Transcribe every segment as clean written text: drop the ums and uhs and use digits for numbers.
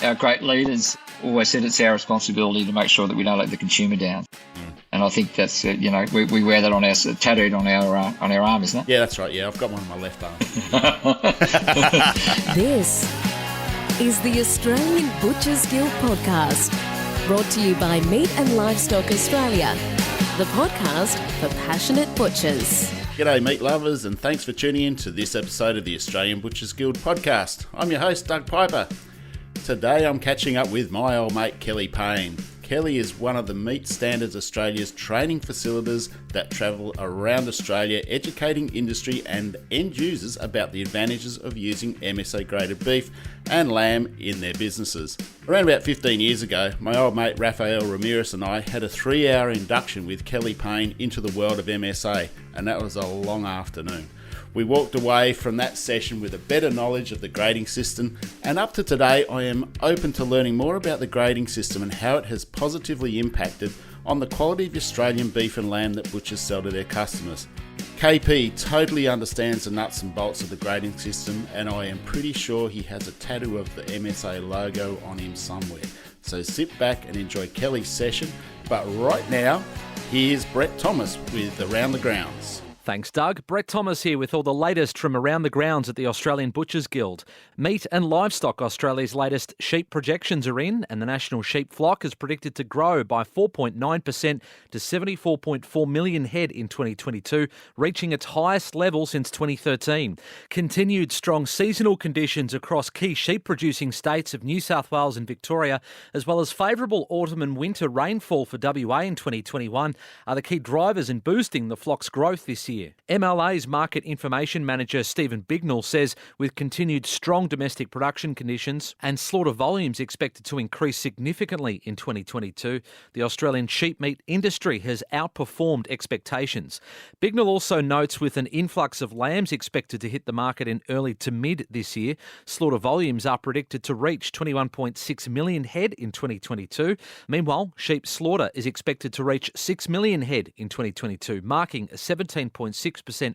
Our great leaders always said it's our responsibility to make sure that we don't let the consumer down. And I think that's, we wear that on our tattooed on our arm, isn't it? Yeah, that's right. Yeah, I've got one on my left arm. This is the Australian Butchers Guild podcast, brought to you by Meat and Livestock Australia, the podcast for passionate butchers. G'day, meat lovers, and thanks for tuning in to this episode of the Australian Butchers Guild podcast. I'm your host, Doug Piper. Today I'm catching up with my old mate, Kelly Payne. Kelly is one of the Meat Standards Australia's training facilitators that travel around Australia educating industry and end users about the advantages of using MSA graded beef and lamb in their businesses. Around about 15 years ago, my old mate Rafael Ramirez and I had a 3-hour induction with Kelly Payne into the world of MSA, and that was a long afternoon. We walked away from that session with a better knowledge of the grading system, and up to today I am open to learning more about the grading system and how it has positively impacted on the quality of Australian beef and lamb that butchers sell to their customers. KP totally understands the nuts and bolts of the grading system, and I am pretty sure he has a tattoo of the MSA logo on him somewhere. So sit back and enjoy Kelly's session, but right now, here's Brett Thomas with Around the Grounds. Thanks, Doug. Brett Thomas here with all the latest from around the grounds at the Australian Butchers Guild. Meat and Livestock Australia's latest sheep projections are in, and the national sheep flock is predicted to grow by 4.9% to 74.4 million head in 2022, reaching its highest level since 2013. Continued strong seasonal conditions across key sheep-producing states of New South Wales and Victoria, as well as favourable autumn and winter rainfall for WA in 2021, are the key drivers in boosting the flock's growth this year. MLA's Market Information Manager Stephen Bignell says with continued strong domestic production conditions and slaughter volumes expected to increase significantly in 2022, the Australian sheep meat industry has outperformed expectations. Bignell also notes with an influx of lambs expected to hit the market in early to mid this year, slaughter volumes are predicted to reach 21.6 million head in 2022. Meanwhile, sheep slaughter is expected to reach 6 million head in 2022, marking a 17.6%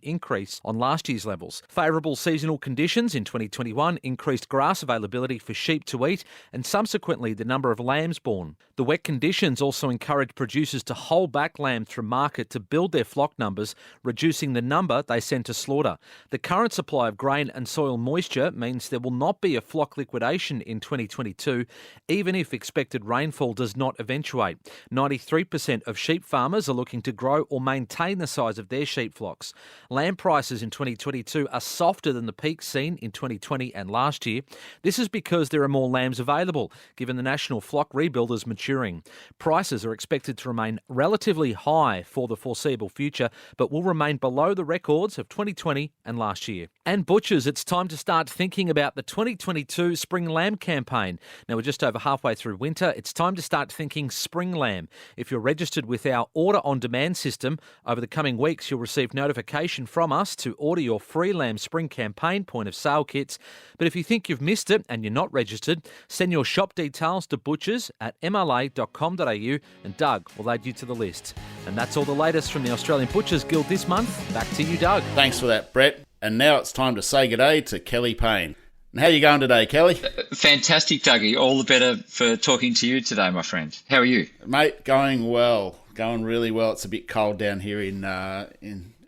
increase on last year's levels. Favourable seasonal conditions in 2021 increased grass availability for sheep to eat and subsequently the number of lambs born. The wet conditions also encouraged producers to hold back lambs from market to build their flock numbers, reducing the number they send to slaughter. The current supply of grain and soil moisture means there will not be a flock liquidation in 2022, even if expected rainfall does not eventuate. 93% of sheep farmers are looking to grow or maintain the size of their sheep flocks. Lamb prices in 2022 are softer than the peak seen in 2020 and last year. This is because there are more lambs available, given the national flock rebuild is maturing. Prices are expected to remain relatively high for the foreseeable future, but will remain below the records of 2020 and last year. And butchers, it's time to start thinking about the 2022 Spring Lamb campaign. Now we're just over halfway through winter. It's time to start thinking spring lamb. If you're registered with our order on demand system, over the coming weeks you'll receive notification from us to order your free lamb spring campaign point of sale kits. But if you think you've missed it and you're not registered, send your shop details to butchers@mla.com.au and Doug will add you to the list. And that's all the latest from the Australian Butchers Guild this month. Back to you, Doug. Thanks for that, Brett. And now it's time to say g'day to Kelly Payne. And how are you going today, Kelly? Fantastic, Dougie. All the better for talking to you today, my friend. How are you? Mate, going well. Going really well. It's a bit cold down here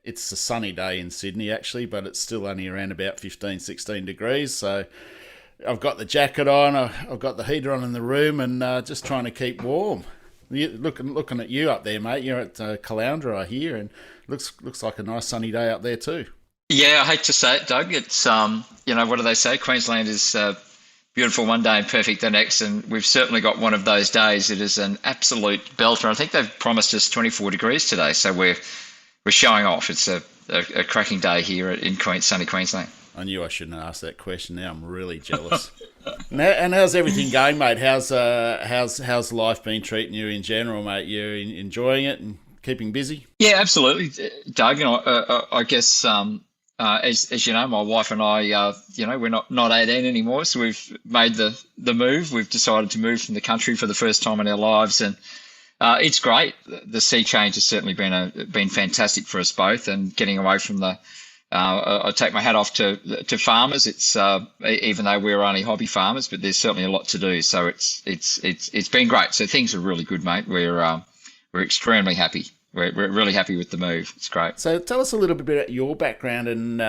it's a sunny day in Sydney, actually, but it's still only around about 15, 16 degrees. So I've got the jacket on, I've got the heater on in the room, and just trying to keep warm. Looking at you up there, mate. You're at Caloundra, I hear, and looks like a nice sunny day up there too. Yeah, I hate to say it, Doug. It's, what do they say? Queensland is beautiful one day and perfect the next, and we've certainly got one of those days. It is an absolute belter. I think they've promised us 24 degrees today, so we're showing off. It's a cracking day here in sunny Queensland. I knew I shouldn't have asked that question. Now I'm really jealous. And how's everything going, mate? How's life been treating you in general, mate? You enjoying it and keeping busy? Yeah, absolutely, Doug. And I guess as you know, my wife and I, we're not 18 anymore, so we've made the move. We've decided to move from the country for the first time in our lives, and it's great. The sea change has certainly been fantastic for us both, and getting away from the I take my hat off to farmers. It's even though we're only hobby farmers, but there's certainly a lot to do. So it's been great. So things are really good, mate. We're extremely happy. We're really happy with the move. It's great. So tell us a little bit about your background and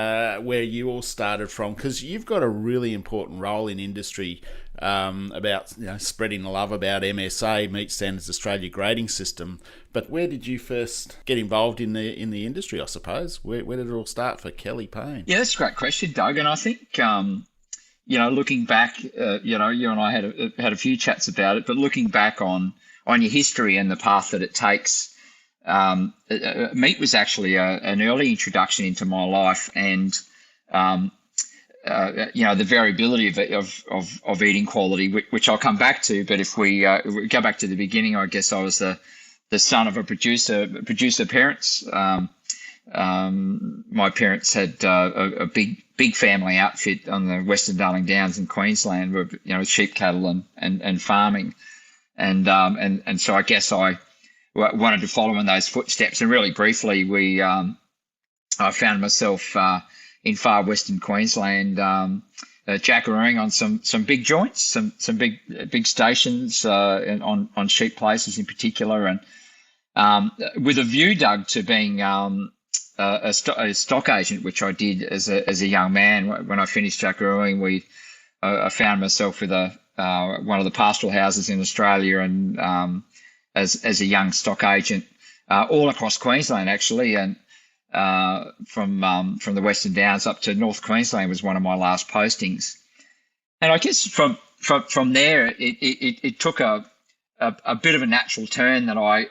where you all started from, because you've got a really important role in industry about spreading the love about MSA, Meat Standards Australia grading system. But where did you first get involved in the industry? I suppose where did it all start for Kelly Payne? Yeah, that's a great question, Doug. And I think looking back, you and I had a few chats about it. But looking back on your history and the path that it takes. Meat was actually an early introduction into my life, and the variability of eating quality, which I'll come back to. But if we go back to the beginning, I guess I was the son of a producer parents. My parents had a big family outfit on the Western Darling Downs in Queensland, with sheep, cattle, and farming, and so I guess I wanted to follow in those footsteps. And really briefly, I found myself in far western Queensland, jackarooing on some big joints, some big stations on sheep places in particular, and with a view, Doug, to being a stock agent, which I did as a young man. When I finished jackarooing, I found myself with one of the pastoral houses in Australia, and as a young stock agent all across Queensland, actually, and from the Western Downs up to North Queensland was one of my last postings. And I guess from there, it took a bit of a natural turn that I,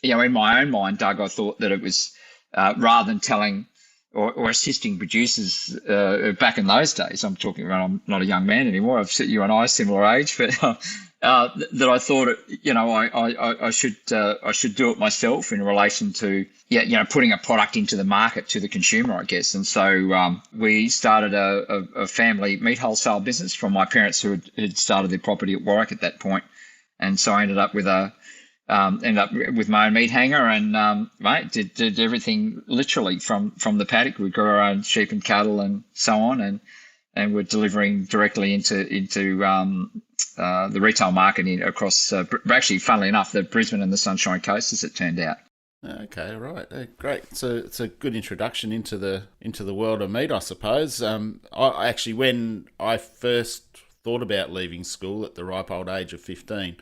in my own mind, Doug, I thought that it was rather than telling or assisting producers back in those days. I'm talking about, I'm not a young man anymore. You and I are similar age, but that I thought, I should do it myself in relation to, putting a product into the market to the consumer, I guess. And so we started a family meat wholesale business from my parents, who had started their property at Warwick at that point. And so I ended up with my own meat hanger, and did everything literally from the paddock. We grew our own sheep and cattle and so on, and we're delivering directly into the retail market across, actually, funnily enough, the Brisbane and the Sunshine Coast, as it turned out. Okay, right, great. So it's a good introduction into the world of meat, I suppose. I actually, when I first thought about leaving school at the ripe old age of 15,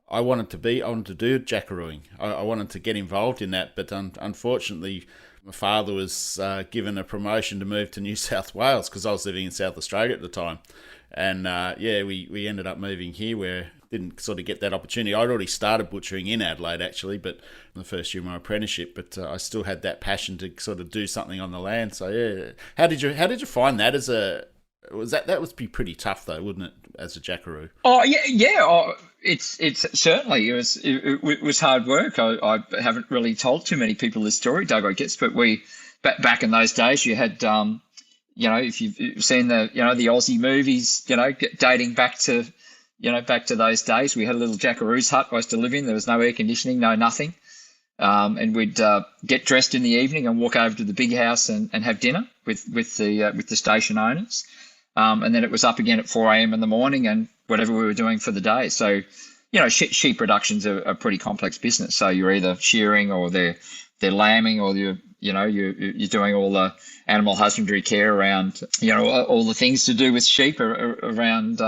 I wanted to do jackarooing. I wanted to get involved in that, but unfortunately, my father was given a promotion to move to New South Wales, because I was living in South Australia at the time. And we ended up moving here, where I didn't sort of get that opportunity. I'd already started butchering in Adelaide, actually, but in the first year of my apprenticeship. But I still had that passion to sort of do something on the land. So yeah, how did you find that that would be pretty tough though, wouldn't it, as a jackaroo? Oh yeah. Oh, it's certainly it was hard work. I haven't really told too many people this story, Doug, I guess, but back in those days, you had if you've seen the Aussie movies, dating back to those days, we had a little jackaroo's hut I used to live in. There was no air conditioning, no nothing, and we'd get dressed in the evening and walk over to the big house and have dinner with the station owners. And then it was up again at 4 a.m. in the morning and whatever we were doing for the day. So, sheep production's a pretty complex business. So you're either shearing, or they're lambing, or you're doing all the animal husbandry care around, all the things to do with sheep around,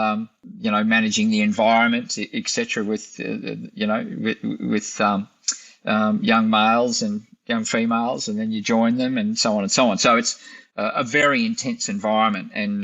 managing the environment, etc. with young males and young females, and then you join them and so on and so on. So it's a very intense environment, and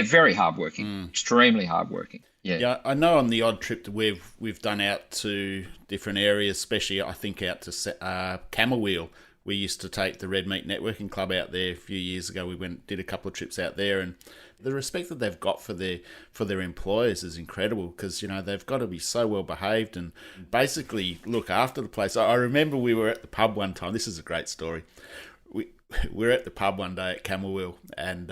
very hardworking, extremely hardworking. Yeah, I know on the odd trip that we've done out to different areas, especially I think out to Camberwell. We used to take the Red Meat Networking Club out there a few years ago. We did a couple of trips out there, and the respect that they've got for their employers is incredible, because they've got to be so well behaved and basically look after the place. I remember we were at the pub one time. This is a great story. We're at the pub one day at Camberwell, and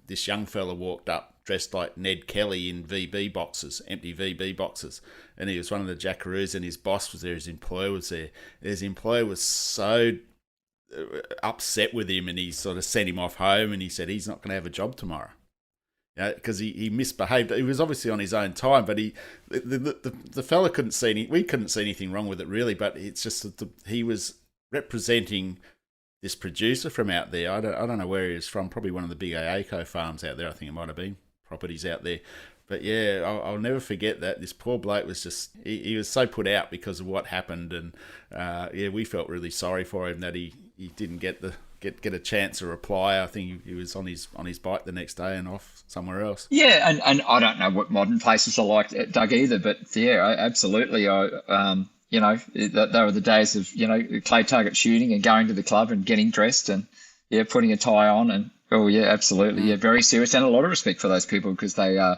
this young fella walked up dressed like Ned Kelly in VB boxes, empty VB boxes, and he was one of the jackaroos, and his boss was there, his employer was there. His employer was so upset with him, and he sort of sent him off home, and he said he's not going to have a job tomorrow. Because he misbehaved. He was obviously on his own time, but the fella couldn't see we couldn't see anything wrong with it really. But it's just that he was representing this producer from out there. I don't know where he was from. Probably one of the big AACO farms out there. I think it might have been properties out there. But yeah, I'll never forget that. This poor bloke was just he was so put out because of what happened, and we felt really sorry for him that he didn't get a chance to reply. I think he was on his bike the next day and off somewhere else. Yeah, and I don't know what modern places are like, Doug, either, but yeah, absolutely. There were the days of, clay target shooting and going to the club and getting dressed and, putting a tie on and, oh, yeah, absolutely. Yeah, very serious, and a lot of respect for those people because they're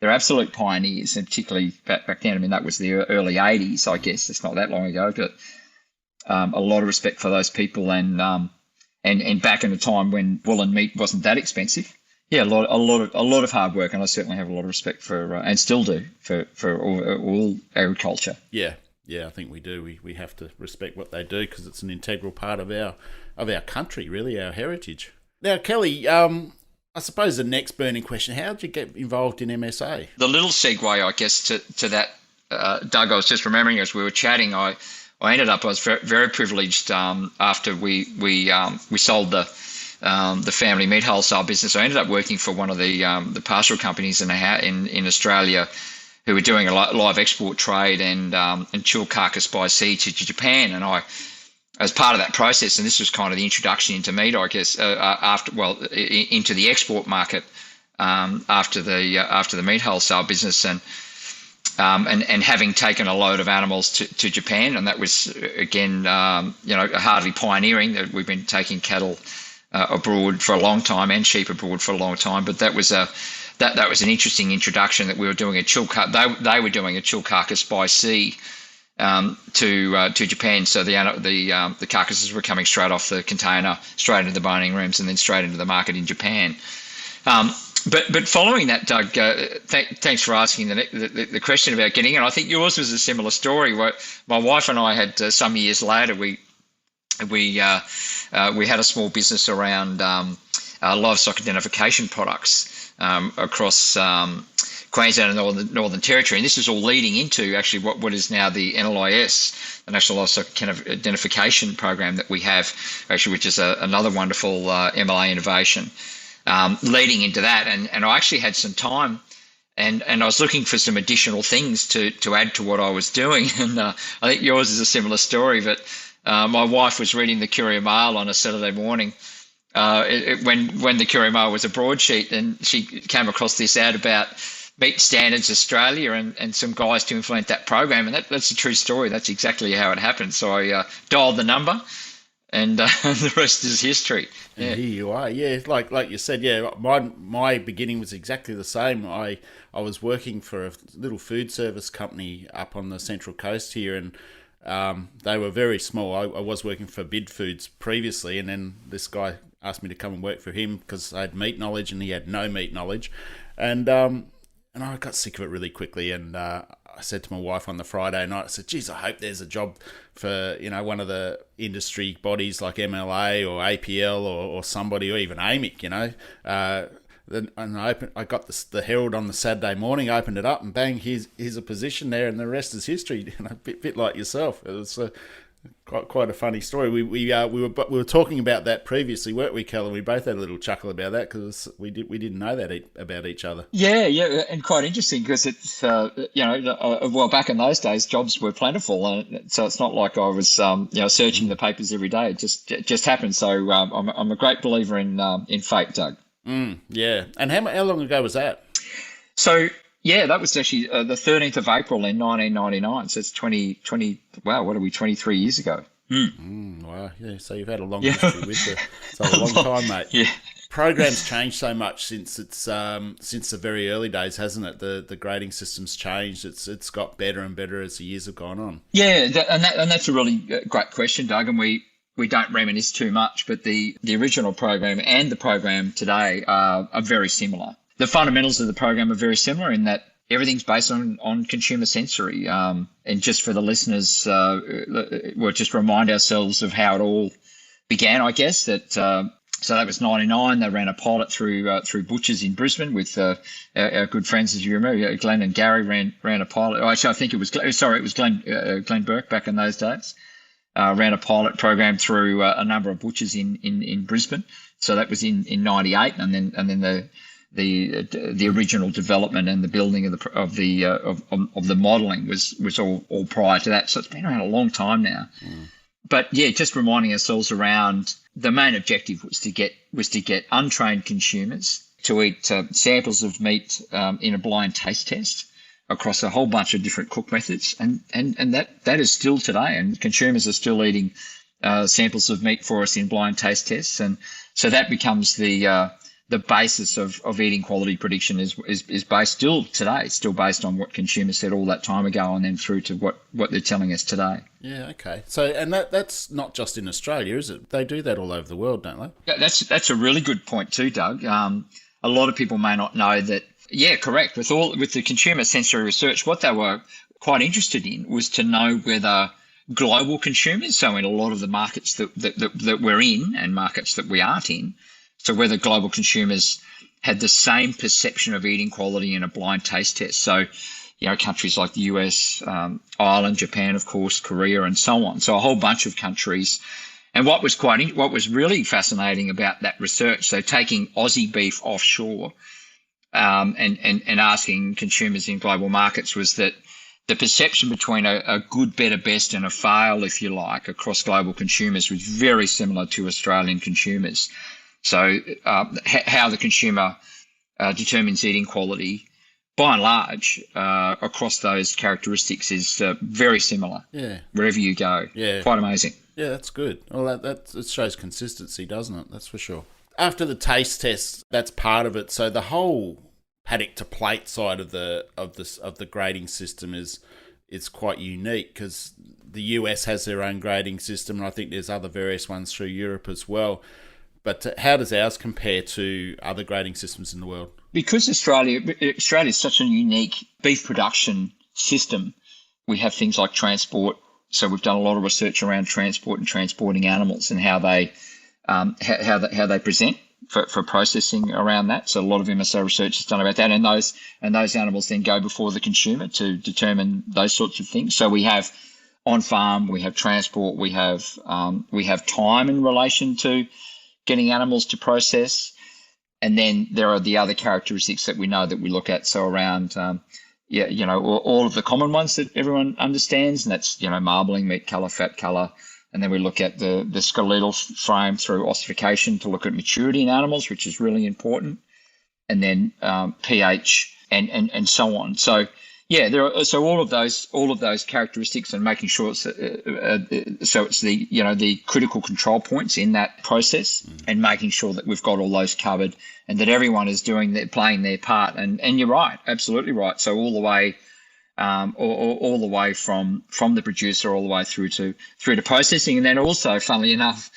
absolute pioneers, and particularly back then. I mean, that was the early 80s, I guess. It's not that long ago, but a lot of respect for those people and back in a time when wool and meat wasn't that expensive. Yeah, a lot of hard work, and I certainly have a lot of respect for and still do for all agriculture. Yeah, I think we do. We have to respect what they do because it's an integral part of our country, really, our heritage. Now, Kelly, I suppose the next burning question: how did you get involved in MSA? The little segue, I guess, to that, Doug. I was just remembering as we were chatting, I was very, very privileged after we sold the family meat wholesale business. I ended up working for one of the pastoral companies in Australia who were doing a live export trade and chilled carcass by sea to Japan. And I, as part of that process, and this was kind of the introduction into meat, I guess, into the export market after the meat wholesale business and having taken a load of animals to Japan, and that was again, hardly pioneering. That we've been taking cattle abroad for a long time and sheep abroad for a long time, but that was an interesting introduction. That we were doing they were doing a chill carcass by sea to Japan, so the carcasses were coming straight off the container, straight into the boning rooms, and then straight into the market in Japan. But following that, Doug, thanks for asking the question about getting in. I think yours was a similar story. Where my wife and I had some years later, we had a small business around livestock identification products across Queensland and the Northern Territory, and this is all leading into actually what is now the NLIS, the National Livestock Identification Program that we have, actually, which is another wonderful MLA innovation. Leading into that, and I actually had some time, and I was looking for some additional things to add to what I was doing, and I think yours is a similar story. But my wife was reading the Courier Mail on a Saturday morning when the Courier Mail was a broadsheet, and she came across this ad about Meat Standards Australia and some guys to implement that program, and that's a true story. That's exactly how it happened. So I dialed the number. And the rest is history. Yeah. And here you are. Yeah, like you said, yeah, my beginning was exactly the same. I was working for a little food service company up on the Central Coast here, and they were very small. I was working for Bid Foods previously, and then this guy asked me to come and work for him because I had meat knowledge and he had no meat knowledge. And I got sick of it really quickly, and I said to my wife on the Friday night, I said, geez, I hope there's a job for, one of the industry bodies like MLA or APL or somebody, or even AMIC, Then I got the Herald on the Saturday morning, opened it up, and bang, here's a position there, and the rest is history. A bit like yourself. It was quite a funny story. We were talking about that previously, weren't we, Kel? And we both had a little chuckle about that because we didn't know that about each other. Yeah, and quite interesting because it's back in those days jobs were plentiful, so it's not like I was searching the papers every day. It just happened. So I'm a great believer in fate, Doug. Yeah, and how long ago was that? So. Yeah, that was actually the 13th of April in 1999. So it's 23 years ago. Wow, yeah, so you've had a long history with it. So a long time, mate. Yeah. Program's changed so much since the very early days, hasn't it? The grading system's changed. It's got better and better as the years have gone on. Yeah, and that's a really great question, Doug, and we don't reminisce too much, but the original program and the program today are very similar. The fundamentals of the program are very similar in that everything's based on consumer sensory. And just for the listeners, we'll just remind ourselves of how it all began, I guess. So that was 99. They ran a pilot through butchers in Brisbane with our good friends, as you remember. Glenn and Gary ran a pilot. Oh, actually, I think it was Glenn Burke back in those days. Ran a pilot program through a number of butchers in Brisbane. So that was in 98, and then the original development and the building of the modelling was all prior to that. So it's been around a long time now. But yeah, just reminding ourselves around the main objective was to get untrained consumers to eat samples of meat in a blind taste test across a whole bunch of different cook methods, and that is still today, and consumers are still eating samples of meat for us in blind taste tests, and so that becomes the basis of eating quality prediction is based still today, still based on what consumers said all that time ago, and then through to what they're telling us today. Yeah, okay. So, and that's not just in Australia, is it? They do that all over the world, don't they? Yeah, that's a really good point too, Doug. A lot of people may not know that. Yeah, correct. With the consumer sensory research, what they were quite interested in was to know whether global consumers, so in a lot of the markets that we're in and markets that we aren't in, so whether global consumers had the same perception of eating quality in a blind taste test. So, countries like the US, Ireland, Japan, of course, Korea, and so on. So a whole bunch of countries. And what was really fascinating about that research, so taking Aussie beef offshore and asking consumers in global markets, was that the perception between a good, better, best and a fail, if you like, across global consumers was very similar to Australian consumers. So how the consumer determines eating quality, by and large, across those characteristics is very similar. Yeah. Wherever you go. Yeah. Quite amazing. Yeah, that's good. Well, that shows consistency, doesn't it? That's for sure. After the taste test, that's part of it. So the whole paddock to plate side of the grading system is quite unique, because the US has their own grading system, and I think there's other various ones through Europe as well. But how does ours compare to other grading systems in the world? Because Australia is such a unique beef production system, we have things like transport. So we've done a lot of research around transport and transporting animals and how they present for processing around that. So a lot of MSO research is done about that, and those animals then go before the consumer to determine those sorts of things. So we have on farm, we have transport, we have time in relation to getting animals to process, and then there are the other characteristics that we know that we look at. So around, all of the common ones that everyone understands, and that's marbling, meat colour, fat colour, and then we look at the skeletal frame through ossification to look at maturity in animals, which is really important, and then pH and so on. So yeah, all of those characteristics, and making sure it's the critical control points in that process, and making sure that we've got all those covered, and that everyone is playing their part. And you're right, absolutely right. So all the way, all the way from the producer all the way through to processing, and then also, funnily enough,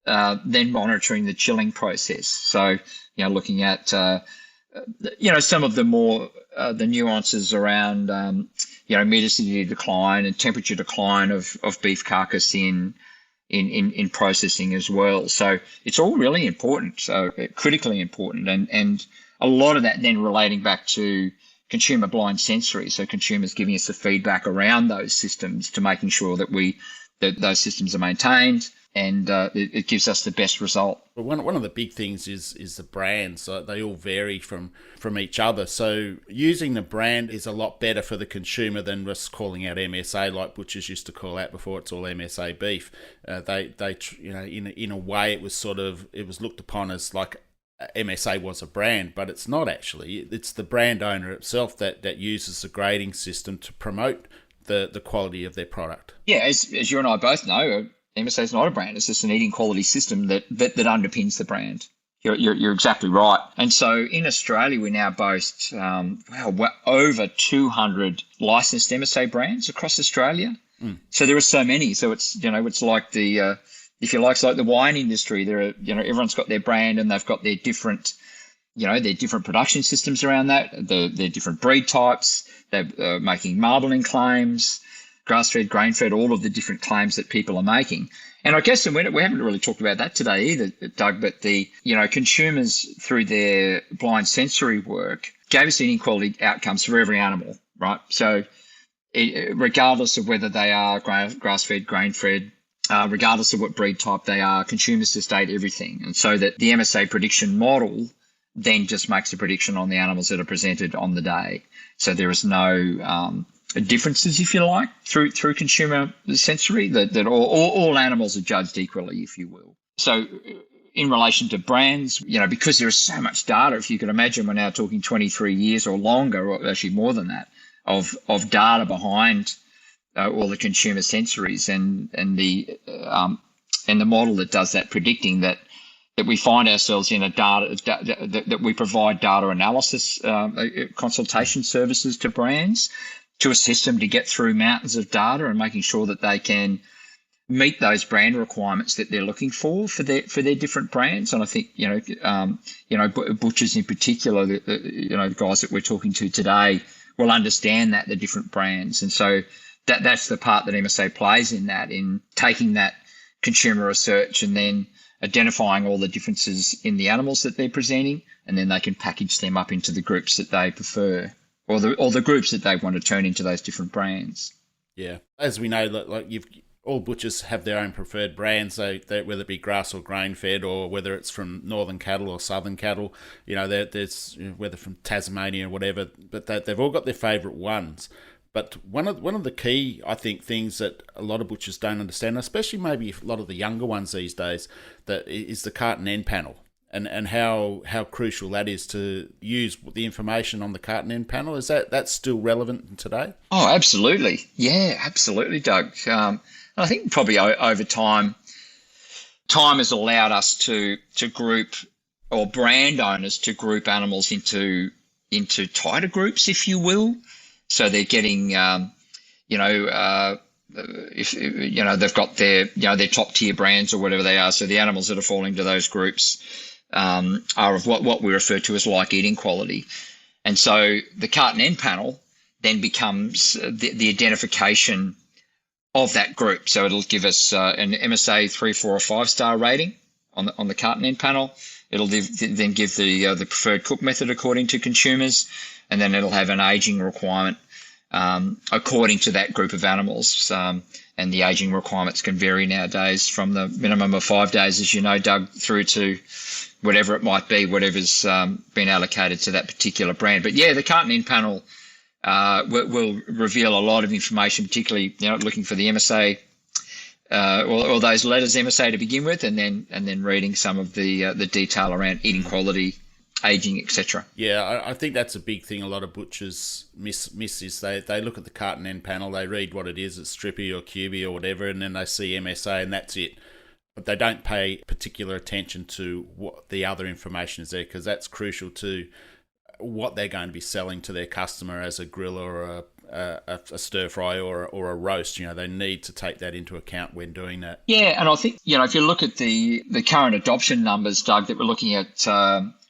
then monitoring the chilling process. So looking at some of the more the nuances around humidity decline and temperature decline of beef carcass in processing as well. So it's all really important, so critically important, and a lot of that then relating back to consumer blind sensory. So consumers giving us the feedback around those systems to making sure that those systems are maintained, and it gives us the best result. But one of the big things is the brand. So they all vary from each other. So using the brand is a lot better for the consumer than just calling out MSA like butchers used to call out before. It's all MSA beef. They in a way it was looked upon as like MSA was a brand, but it's not actually. It's the brand owner itself that uses the grading system to promote the quality of their product. Yeah, as you and I both know, MSA is not a brand. It's just an eating quality system that underpins the brand. You're exactly right. And so in Australia, we now boast over 200 licensed MSA brands across Australia. So there are so many. So it's like the if you like, it's like the wine industry. There are everyone's got their brand, and they've got their different production systems around that. Their different breed types. They're making marbling claims. grass-fed, grain-fed, all of the different claims that people are making. And I guess we haven't really talked about that today either, Doug, but consumers through their blind sensory work gave us inequality outcomes for every animal, right? So regardless of whether they are grass-fed, grain-fed, regardless of what breed type they are, consumers just ate everything. And so that the MSA prediction model then just makes a prediction on the animals that are presented on the day. So there is no differences, if you like, through consumer sensory, that all animals are judged equally, if you will. So in relation to brands, because there is so much data, if you could imagine, we're now talking 23 years or longer, or actually more than that, of data behind all the consumer sensories and the model that does that predicting that we find ourselves in that we provide data analysis consultation services to brands to assist them to get through mountains of data and making sure that they can meet those brand requirements that they're looking for their different brands. And I think butchers in particular, the guys that we're talking to today will understand the different brands, and so that's the part that MSA plays in taking that consumer research and then identifying all the differences in the animals that they're presenting, and then they can package them up into the groups that they prefer, or the groups that they want to turn into those different brands. Yeah, as we know, all butchers have their own preferred brands, so whether it be grass or grain fed, or whether it's from northern cattle or southern cattle, there's whether from Tasmania or whatever, but they've all got their favourite ones. But one of the key, I think, things that a lot of butchers don't understand, especially maybe a lot of the younger ones these days, that is the carton end panel, and how crucial that is to use the information on the carton end panel. Is that's still relevant today? Oh, absolutely. Yeah, absolutely, Doug. I think probably over time has allowed us to group, or brand owners to group animals into tighter groups, if you will. So they're getting, if they've got their top tier brands or whatever they are. So the animals that are falling to those groups are of what we refer to as like eating quality. And so the carton end panel then becomes the identification of that group. So it'll give us an MSA 3, 4, or 5-star rating on the carton end panel. It'll then give the preferred cook method according to consumers, and then it'll have an aging requirement according to that group of animals. And the aging requirements can vary nowadays from the minimum of 5 days, as you know, Doug, through to whatever it might be, whatever's been allocated to that particular brand. But yeah, the carton end panel will reveal a lot of information, particularly looking for the MSA or those letters MSA to begin with, and then reading some of the detail around eating quality, aging, etc. Yeah, I think that's a big thing a lot of butchers miss is they look at the carton end panel, they read what it is, it's strippy or cubey or whatever, and then they see MSA and that's it. But they don't pay particular attention to what the other information is there, because that's crucial to what they're going to be selling to their customer as a grill or a stir fry or a roast. They need to take that into account when doing that. Yeah, and I think if you look at the current adoption numbers, Doug, that we're looking at,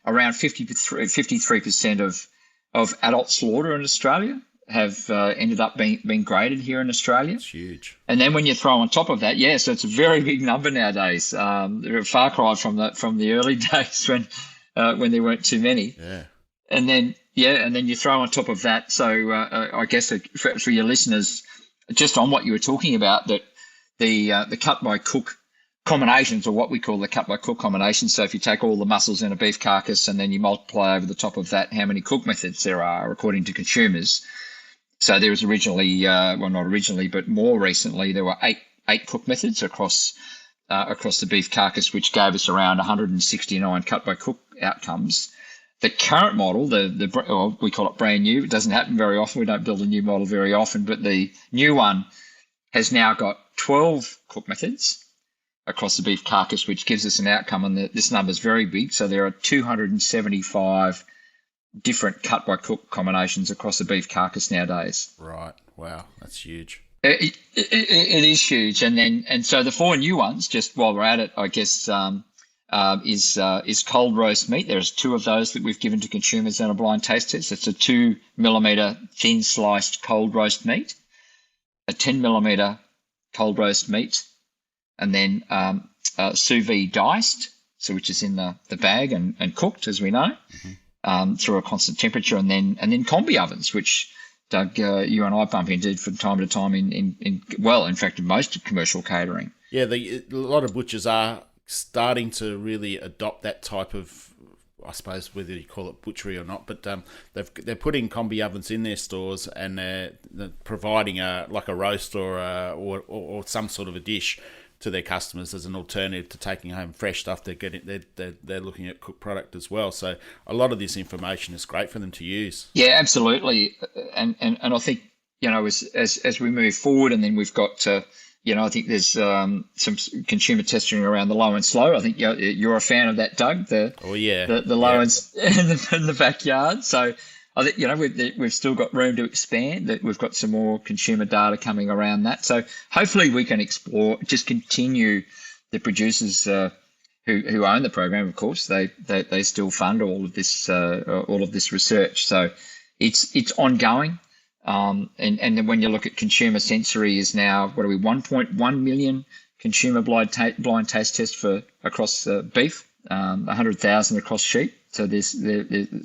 around 53% of adult slaughter in Australia have ended up being graded here in Australia. It's huge. And then when you throw on top of that, so it's a very big number nowadays. They're a far cry from the early days when there weren't too many. Yeah. And then you throw on top of that. So I guess for your listeners, just on what you were talking about, that the cut by cook combinations, or what we call the cut by cook combinations. So if you take all the muscles in a beef carcass and then you multiply over the top of that how many cook methods there are according to consumers. So there was originally, not originally, but more recently, there were eight cook methods across the beef carcass, which gave us around 169 cut by cook outcomes. The current model, we call it brand new. It doesn't happen very often. We don't build a new model very often, but the new one has now got 12 cook methods across the beef carcass, which gives us an outcome, and this number is very big. So there are 275 different cut by cook combinations across the beef carcass nowadays. Right. Wow, that's huge. It is huge, and so the 4 new ones, just while we're at it, I guess, is cold roast meat. There's 2 of those that we've given to consumers in a blind taste test. It's a 2 millimeter thin sliced cold roast meat. a 10 millimeter cold roast meat, and then sous vide diced, so which is in the bag and cooked, as we know, through a constant temperature, and then combi ovens, which Doug, you and I bump into from time to time in fact, in most commercial catering. Yeah, a lot of butchers are starting to really adopt that type of, I suppose, whether you call it butchery or not, but they're putting combi ovens in their stores, and they're providing a roast or some sort of a dish to their customers as an alternative to taking home fresh stuff. They're looking at cooked product as well. So a lot of this information is great for them to use. Yeah, absolutely, and I think, as we move forward, and then we've got I think there's some consumer testing around the low and slow. I think you're a fan of that, Doug. The low and in the backyard. So I think we've still got room to expand. That we've got some more consumer data coming around that. So hopefully we can continue. The producers who own the program, of course, they still fund all of this research. So it's ongoing. And then when you look at consumer sensory is now, 1.1 million consumer blind taste tests across beef, 100,000 across sheep. So there's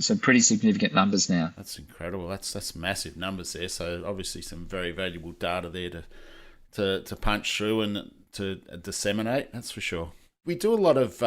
some pretty significant numbers now. That's incredible. That's massive numbers there. So obviously some very valuable data there to punch through and to disseminate. That's for sure. We do a lot of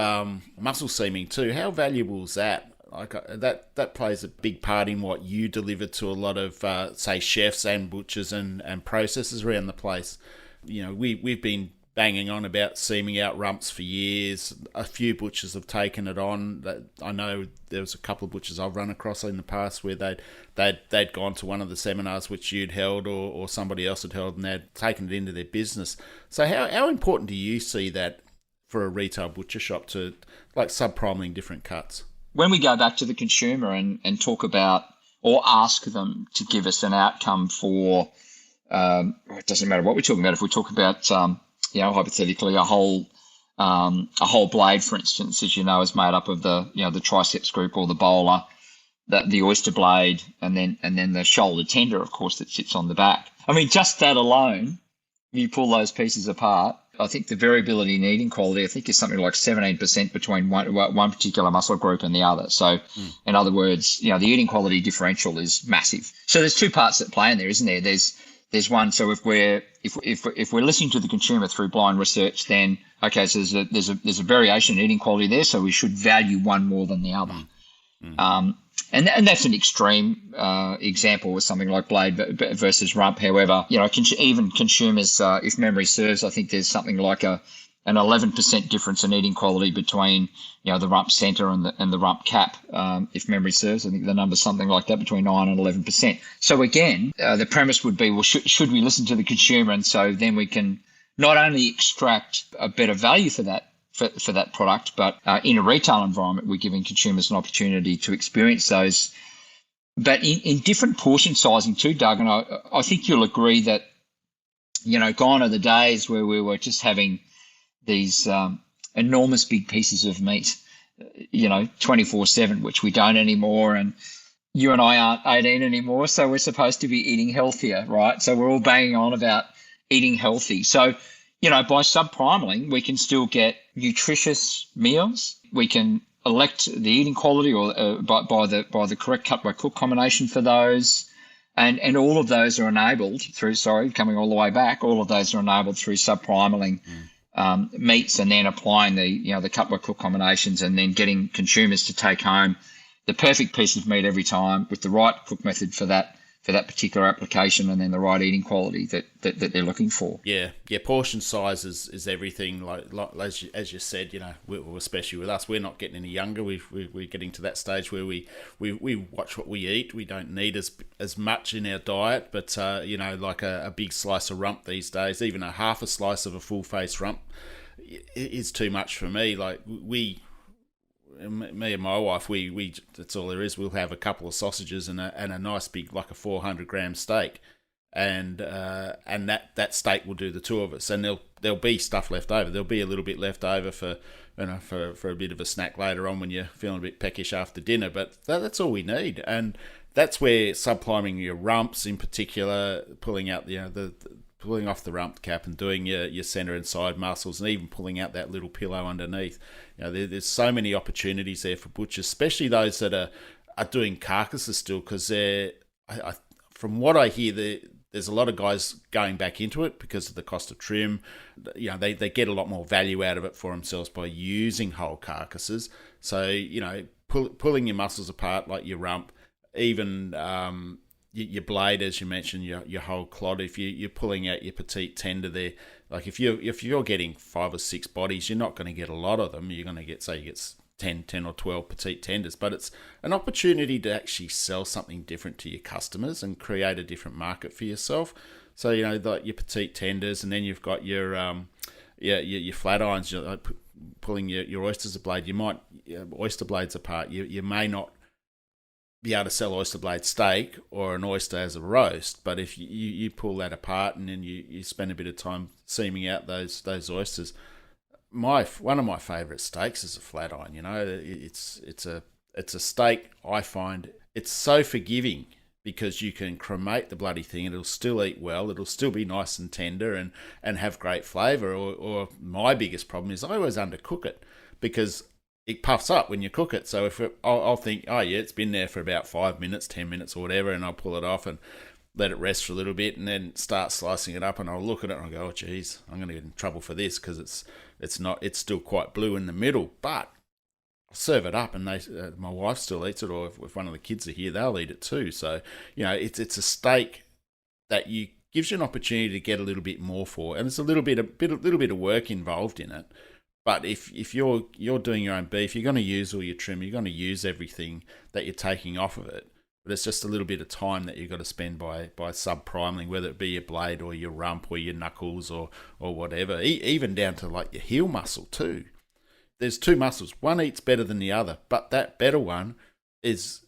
muscle seaming too. How valuable is that? Like that plays a big part in what you deliver to a lot of say chefs and butchers and processors around the place. We've been banging on about seaming out rumps for years. A few butchers have taken it on. I know there was a couple of butchers I've run across in the past where they'd gone to one of the seminars which you'd held or somebody else had held, and they'd taken it into their business. So how important do you see that for a retail butcher shop to subprimaling different cuts? When we go back to the consumer and talk about or ask them to give us an outcome for, it doesn't matter what we're talking about. If we talk about, hypothetically a whole blade, for instance, as you know, is made up of the triceps group or the bowler, the oyster blade, and then the shoulder tender, of course, that sits on the back. I mean, just that alone, you pull those pieces apart. I think the variability in eating quality, is something like 17% between one particular muscle group and the other. So, in other words, the eating quality differential is massive. So there's two parts that play in there, isn't there? There's one. So if we're listening to the consumer through blind research, then okay, so there's a variation in eating quality there. So we should value one more than the other. And that's an extreme example with something like blade versus rump. However, even consumers, if memory serves, I think there's something like an 11% difference in eating quality between the rump center and the rump cap. If memory serves, I think the number's something like that, between 9 and 11%. So again, the premise would be, well, should we listen to the consumer, and so then we can not only extract a better value for that product, but in a retail environment, we're giving consumers an opportunity to experience those, but in different portion sizing too, Doug. And I think you'll agree that, gone are the days where we were just having these enormous big pieces of meat, 24/7, which we don't anymore. And you and I aren't 18 anymore, so we're supposed to be eating healthier, right? So we're all banging on about eating healthy. So by subprimaling, we can still get nutritious meals. We can elect the eating quality or by the correct cut by cook combination for those, and all of those are enabled through. Coming all the way back, all of those are enabled through subprimaling meats, and then applying the cut by cook combinations, and then getting consumers to take home the perfect piece of meat every time with the right cook method for that particular application, and then the right eating quality that they're looking for. Yeah. Portion size is everything. Like as you said, especially with us, we're not getting any younger. We're getting to that stage where we watch what we eat. We don't need as much in our diet, but like a big slice of rump these days, even a half a slice of a full face rump is too much for me. Like me and my wife, we that's all there is. We'll have a couple of sausages and a nice big, like a 400 gram steak, and that steak will do the two of us. And there'll be stuff left over. There'll be a little bit left over for a bit of a snack later on when you're feeling a bit peckish after dinner. But that's all we need, and that's where subprimaling your rumps in particular, pulling out the pulling off the rump cap and doing your centre and side muscles, and even pulling out that little pillow underneath. There's so many opportunities there for butchers, especially those that are doing carcasses still, because from what I hear, there's a lot of guys going back into it because of the cost of trim. They get a lot more value out of it for themselves by using whole carcasses. So, pulling your muscles apart, like your rump, even your blade, as you mentioned, your whole clod. If you're pulling out your petite tender there, like if you're getting 5 or 6 bodies, you're not going to get a lot of them. You're going to get 10 or 12 petite tenders, but it's an opportunity to actually sell something different to your customers and create a different market for yourself. So, like your petite tenders, and then you've got your flat irons, like pulling your oysters blade. You might oyster blades apart. You may not be able to sell oyster blade steak or an oyster as a roast, but if you pull that apart and then you spend a bit of time seaming out those oysters. One of my favourite steaks is a flat iron. It's a steak. I find it's so forgiving because you can cremate the bloody thing and it'll still eat well. It'll still be nice and tender and have great flavour. Or my biggest problem is I always undercook it because it puffs up when you cook it. So I'll think, oh yeah, it's been there for about 5 minutes, 10 minutes or whatever, and I'll pull it off and let it rest for a little bit and then start slicing it up, and I'll look at it and I'll go, oh geez, I'm going to get in trouble for this because it's still quite blue in the middle. But I'll serve it up, and my wife still eats it, or if one of the kids are here, they'll eat it too. So it's a steak that gives you an opportunity to get a little bit more for, and it's a little bit of work involved in it. But if you're doing your own beef, you're going to use all your trim, you're going to use everything that you're taking off of it. But it's just a little bit of time that you've got to spend by sub-primaling, whether it be your blade or your rump or your knuckles or whatever, even down to like your heel muscle too. There's 2 muscles. One eats better than the other, but that better one is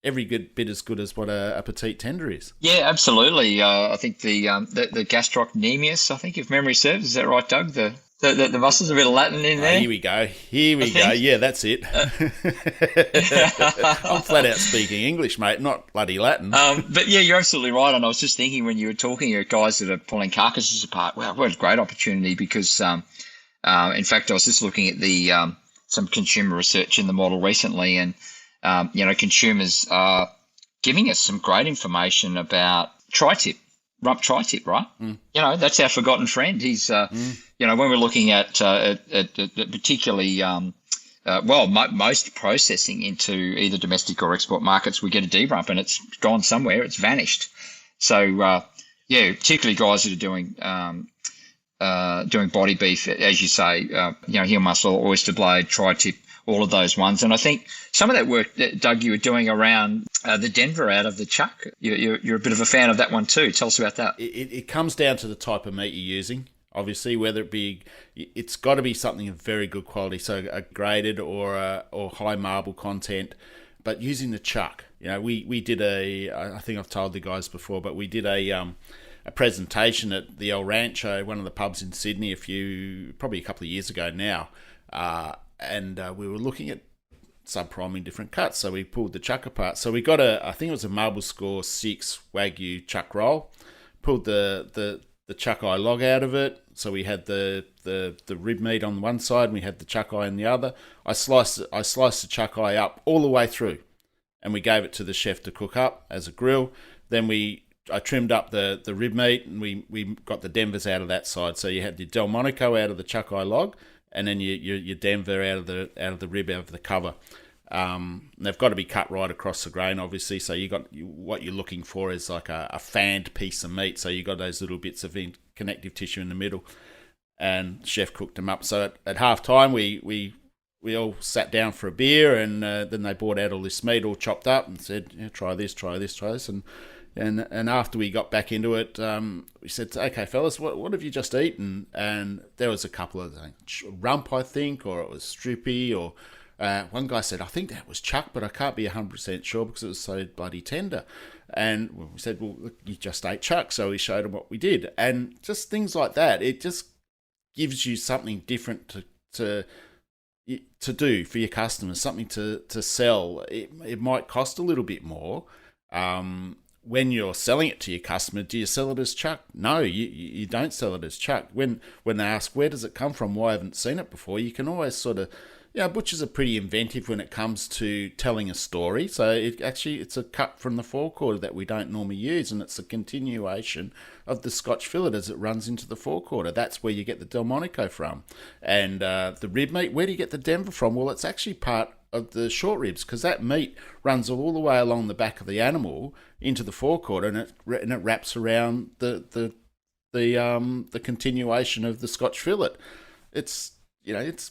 every bit as good as what a petite tender is. Yeah, absolutely. I think the gastrocnemius, I think if memory serves, is that right, Doug? The muscles, a bit of Latin in there. Here we go. Yeah, that's it. I'm flat out speaking English, mate, not bloody Latin. But yeah, you're absolutely right. And I was just thinking when you were talking to guys that are pulling carcasses apart, wow, what a great opportunity because, in fact, I was just looking at some consumer research in the model recently, and, consumers are giving us some great information about tri-tip. Rump tri-tip, right? That's our forgotten friend. He's, when we're looking at particularly, most processing into either domestic or export markets, we get a D-rump and it's gone somewhere. It's vanished. So, particularly guys that are doing body beef, as you say, heel muscle, oyster blade, tri-tip, all of those ones. And I think some of that work, Doug, you were doing around the Denver out of the chuck, you're a bit of a fan of that one too. Tell us about that. It comes down to the type of meat you're using. Obviously, whether it be, it's got to be something of very good quality, so a graded or high marble content. But using the chuck, we did I think I've told the guys before, but we did a presentation at the El Rancho, one of the pubs in Sydney, probably a couple of years ago now. And we were looking at subpriming different cuts, so we pulled the chuck apart. So we got I think it was a Marble Score 6 Wagyu chuck roll, pulled the chuck eye log out of it, so we had the rib meat on one side and we had the chuck eye on the other. I sliced the chuck eye up all the way through, and we gave it to the chef to cook up as a grill. Then I trimmed up the rib meat, and we got the Denvers out of that side. So you had your Delmonico out of the chuck eye log, and then your Denver out of the rib, out of the cover. They've got to be cut right across the grain, obviously. So what you're looking for is like a fanned piece of meat. So you got those little bits of connective tissue in the middle. And chef cooked them up. So at half time, we all sat down for a beer, and then they brought out all this meat all chopped up and said, try this. And after we got back into it, we said, okay, fellas, what have you just eaten? And there was a couple of rump, I think, or it was strippy, or one guy said, I think that was chuck, but I can't be 100% sure because it was so bloody tender. And we said, well, look, you just ate chuck. So we showed them what we did. And just things like that, it just gives you something different to do for your customers, something to sell. It might cost a little bit more, when you're selling it to your customer, do you sell it as chuck? No, you don't sell it as chuck. When they ask, where does it come from? Why I haven't seen it before? You can always sort of, butchers are pretty inventive when it comes to telling a story. So it's a cut from the forequarter that we don't normally use, and it's a continuation of the Scotch fillet as it runs into the forequarter. That's where you get the Delmonico from. And the rib meat, where do you get the Denver from? Well, it's actually part of the short ribs, because that meat runs all the way along the back of the animal into the forequarter, and it wraps around the continuation of the Scotch fillet. It's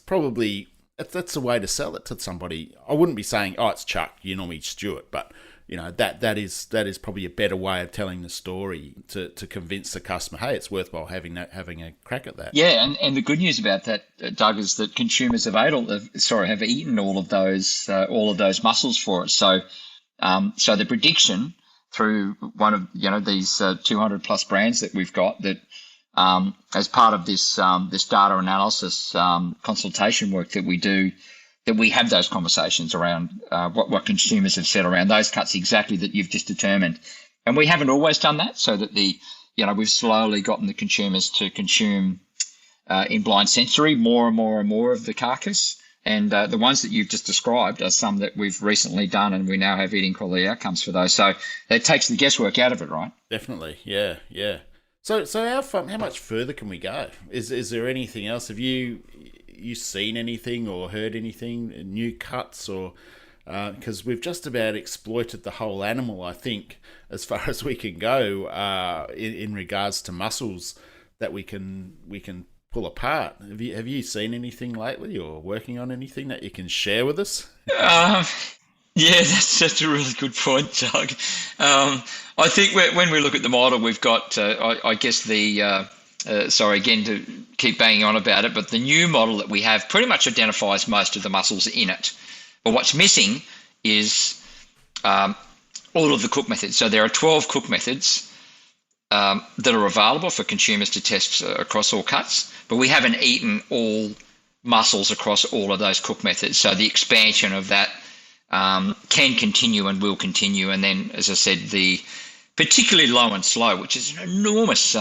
probably that's a way to sell it to somebody. I wouldn't be saying, oh, it's chuck, you normally stew it, but that is probably a better way of telling the story to convince the customer, hey, it's worthwhile having a crack at that. Yeah, and the good news about that, Doug, is that consumers have eaten all of those mussels for us. So the prediction through one of these 200 plus brands that we've got, that as part of this data analysis consultation work that we do, that we have those conversations around what consumers have said around those cuts exactly that you've just determined. And we haven't always done that, so that we've slowly gotten the consumers to consume in blind sensory more and more and more of the carcass. And the ones that you've just described are some that we've recently done, and we now have eating quality outcomes for those. So that takes the guesswork out of it, right? Definitely, yeah. So how much further can we go? Is there anything else? Have you seen anything or heard anything, new cuts, or because we've just about exploited the whole animal, I think, as far as we can go in regards to muscles that we can pull apart. Have you seen anything lately, or working on anything that you can share with us? Yeah, that's a really good point, Doug. I think when we look at the model, we've got, I guess sorry again to keep banging on about it, but the new model that we have pretty much identifies most of the mussels in it. But what's missing is all of the cook methods. So there are 12 cook methods that are available for consumers to test across all cuts, but we haven't eaten all mussels across all of those cook methods. So the expansion of that can continue and will continue. And then, as I said, the particularly low and slow, which is an enormous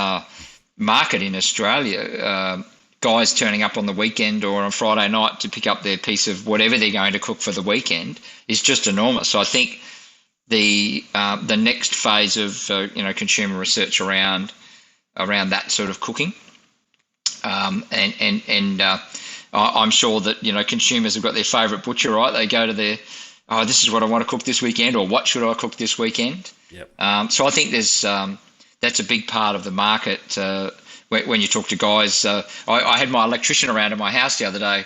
market in Australia, guys turning up on the weekend or on Friday night to pick up their piece of whatever they're going to cook for the weekend is just enormous. So I think the next phase of consumer research around that sort of cooking, and I'm sure that consumers have got their favourite butcher, right? They go to this is what I want to cook this weekend, or what should I cook this weekend? Yep. So I think there's that's a big part of the market. When you talk to guys, I had my electrician around in my house the other day.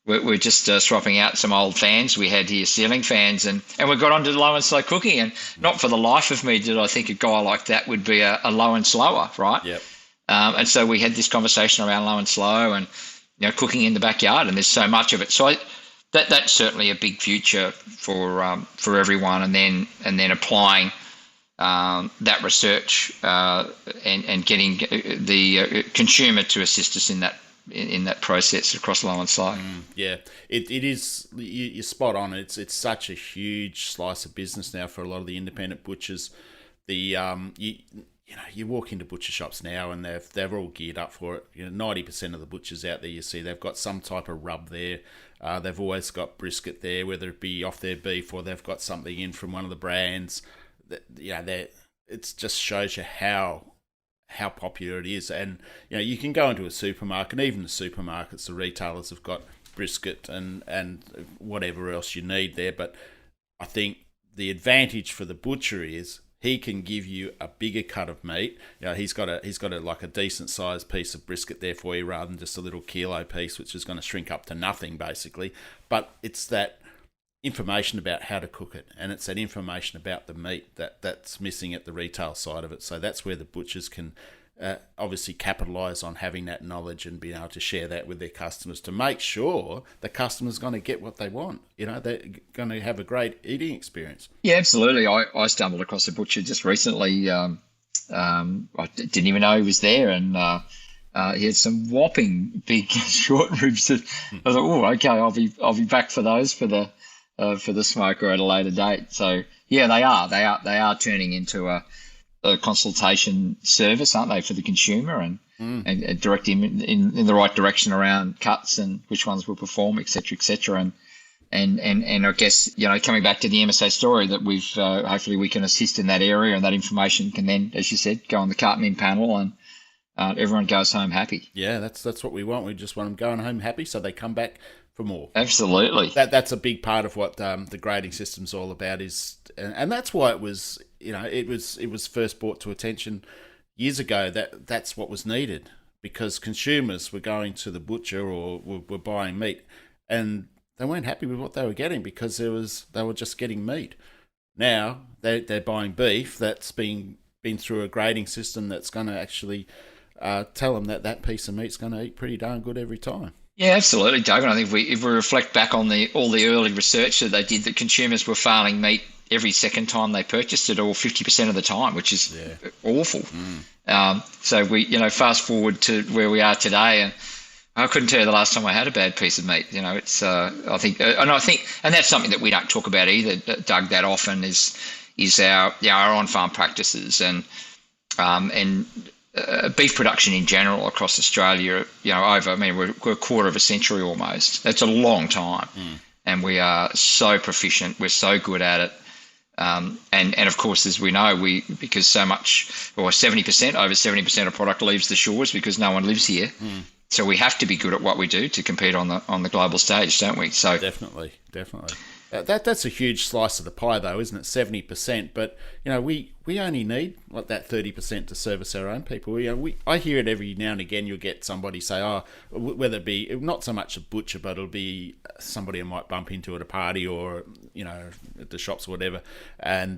We're just swapping out some old fans we had here, ceiling fans, and we got onto low and slow cooking. And not for the life of me did I think a guy like that would be a low and slower, right? Yep. And so we had this conversation around low and slow, and cooking in the backyard, and there's so much of it. So that's certainly a big future for everyone, and then applying that research and getting the consumer to assist us in that process across low and slow. Yeah, it is. You're spot on. It's such a huge slice of business now for a lot of the independent butchers. You walk into butcher shops now, and they're all geared up for it. 90% of the butchers out there, you see, they've got some type of rub there. They've always got brisket there, whether it be off their beef or they've got something in from one of the brands. It just shows you how popular it is. And you can go into a supermarket, and even the supermarkets, the retailers have got brisket and whatever else you need there. But I think the advantage for the butcher is he can give you a bigger cut of meat. He's got a decent sized piece of brisket there for you, rather than just a little kilo piece, which is going to shrink up to nothing basically. But it's that information about how to cook it, and it's that information about the meat that's missing at the retail side of it. So that's where the butchers can obviously capitalise on having that knowledge and being able to share that with their customers to make sure the customer's going to get what they want. They're going to have a great eating experience. Yeah, absolutely. I stumbled across a butcher just recently. I didn't even know he was there, and he had some whopping big short ribs. I thought, oh, okay, I'll be back for those for the for the smoker at a later date. So yeah, they are turning into a consultation service, aren't they, for the consumer, and direct him in the right direction around cuts and which ones will perform, et cetera, et cetera. And I guess, coming back to the MSA story, that we've hopefully we can assist in that area, and that information can then, as you said, go on the carton in panel, and everyone goes home happy. Yeah, that's what we want. We just want them going home happy, so they come back for more. Absolutely. That's a big part of what the grading system's all about, and that's why it was it was first brought to attention years ago that's what was needed, because consumers were going to the butcher or were buying meat, and they weren't happy with what they were getting because they were just getting meat. Now they're buying beef that's been through a grading system that's going to actually tell them that piece of meat's going to eat pretty darn good every time. Yeah, absolutely, Doug. And I think if we reflect back on all the early research that they did, that consumers were failing meat every second time they purchased it, or 50% of the time, which is awful. So we, fast forward to where we are today, and I couldn't tell you the last time I had a bad piece of meat. It's I think that's something that we don't talk about either, Doug, that often is our on-farm practices and beef production in general across Australia. We're a quarter of a century almost. That's a long time, and we are so proficient. We're so good at it. And of course, as we know, because so much, or 70%, over 70% of product leaves the shores because no one lives here. So we have to be good at what we do to compete on the global stage, don't we? So definitely. That's a huge slice of the pie, though, isn't it? 70%, but we only need like that 30% to service our own people. I hear it every now and again. You'll get somebody say, whether it be not so much a butcher, but it'll be somebody I might bump into at a party or at the shops or whatever, and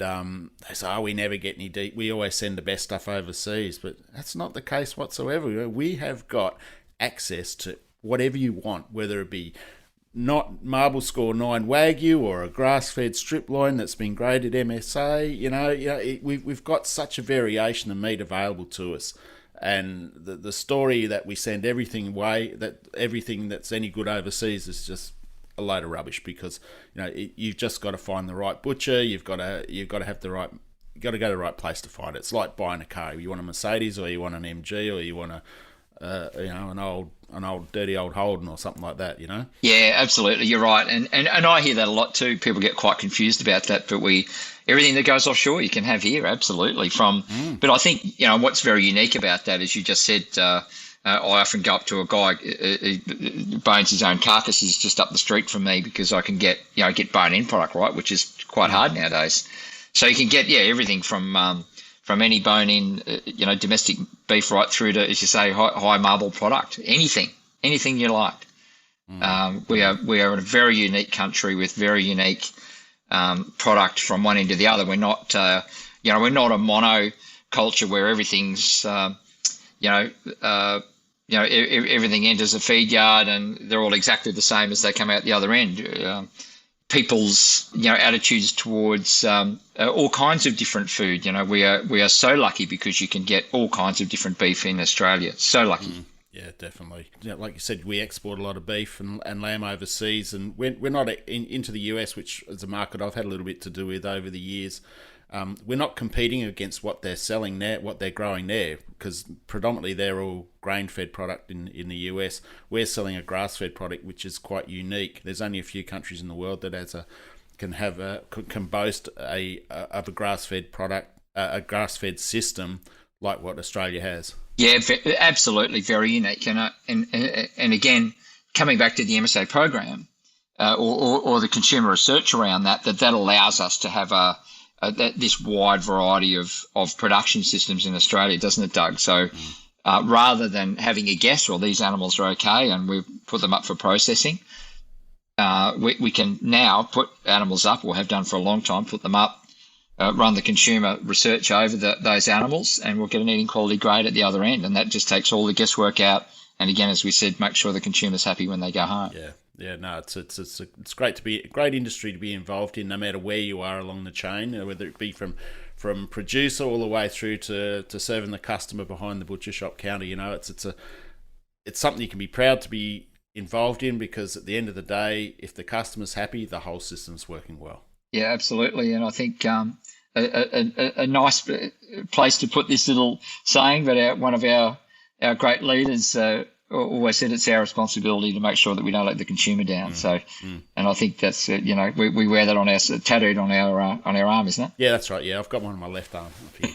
they say, we never get any deep. We always send the best stuff overseas, but that's not the case whatsoever. We have got access to whatever you want, whether it be not marble score 9 Wagyu or a grass-fed strip loin that's been graded MSA. We've got such a variation of meat available to us, and the story that we send everything away, that everything that's any good overseas is just a load of rubbish, because you've just got to find the right butcher. You've got to have the right. You got to go to the right place to find it. It's like buying a car. You want a Mercedes, or you want an MG, or you want an old dirty old Holden or something like that, Yeah, absolutely. You're right. And I hear that a lot too. People get quite confused about that, but everything that goes offshore you can have here, absolutely. But I think, what's very unique about that, as you just said, I often go up to a guy who bones his own carcasses just up the street from me, because I can get bone-in product, right, which is quite hard nowadays. So you can get, everything from any bone-in, domestic beef right through to, as you say, high marble product, anything you like. We are in a very unique country with very unique product from one end to the other. We're not, we're not a mono culture where everything's, everything enters a feed yard and they're all exactly the same as they come out the other end. People's attitudes towards all kinds of different food. We are so lucky because you can get all kinds of different beef in Australia. So lucky. Yeah, definitely. Like you said, we export a lot of beef and lamb overseas, and we're not into the US, which is a market I've had a little bit to do with over the years. We're not competing against what they're selling there, what they're growing there, because predominantly they're all grain-fed product in the US. We're selling a grass-fed product, which is quite unique. There's only a few countries in the world that can boast a grass-fed product, a grass-fed system like what Australia has. Yeah, absolutely, very unique. And again, coming back to the MSA program or the consumer research around that allows us to have this wide variety of production systems in Australia, doesn't it, Doug? So rather than having a guess, well, these animals are okay and we put them up for processing, we can now put animals up, or have done for a long time, put them up, run the consumer research over those animals, and we'll get an eating quality grade at the other end. And that just takes all the guesswork out. And again, as we said, make sure the consumer's happy when they go home. Yeah, no, it's great to be a great industry to be involved in, no matter where you are along the chain, whether it be from producer all the way through to serving the customer behind the butcher shop counter. It's something you can be proud to be involved in, because at the end of the day, if the customer's happy, the whole system's working well. Yeah, absolutely. And I think a nice place to put this little saying, but one of our great leaders always said it's our responsibility to make sure that we don't let the consumer down. And I think that's we wear that on our tattooed on our arm, isn't it? Yeah, that's right. Yeah, I've got one on my left arm up here.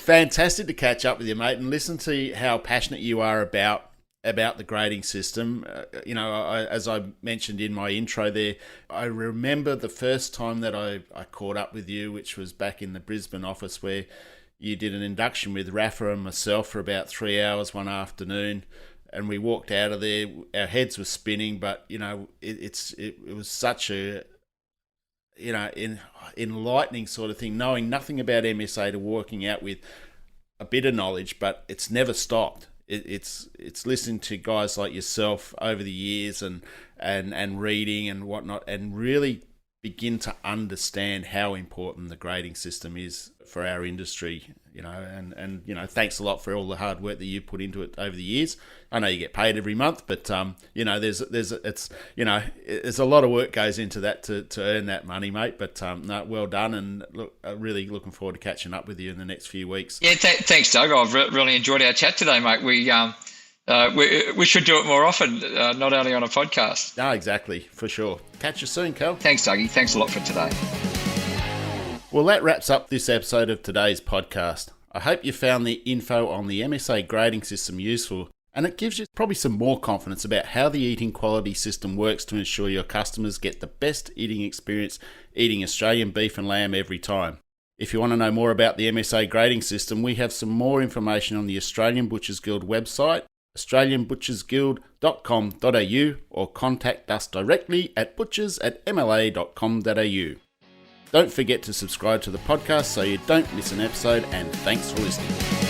Fantastic to catch up with you, mate, and listen to how passionate you are about the grading system. As I mentioned in my intro there, I remember the first time that I caught up with you, which was back in the Brisbane office, where you did an induction with Rafa and myself for about 3 hours one afternoon, and we walked out of there. Our heads were spinning, but it was such a enlightening sort of thing, knowing nothing about MSA to walking out with a bit of knowledge, but it's never stopped. It's listening to guys like yourself over the years and reading and whatnot, and really begin to understand how important the grading system is for our industry, and thanks a lot for all the hard work that you put into it over the years. I know you get paid every month, but there's a lot of work goes into that to earn that money, mate. But no, well done, and look, really looking forward to catching up with you in the next few weeks. Yeah, thanks, Doug. I've really enjoyed our chat today, mate. We should do it more often, not only on a podcast. No, exactly, for sure. Catch you soon, Kel. Thanks, Dougie. Thanks a lot for today. Well, that wraps up this episode of today's podcast. I hope you found the info on the MSA grading system useful, and it gives you probably some more confidence about how the eating quality system works to ensure your customers get the best eating experience eating Australian beef and lamb every time. If you want to know more about the MSA grading system, we have some more information on the Australian Butchers Guild website, australianbutchersguild.com.au, or contact us directly at butchers@mla.com.au. Don't forget to subscribe to the podcast so you don't miss an episode, and thanks for listening.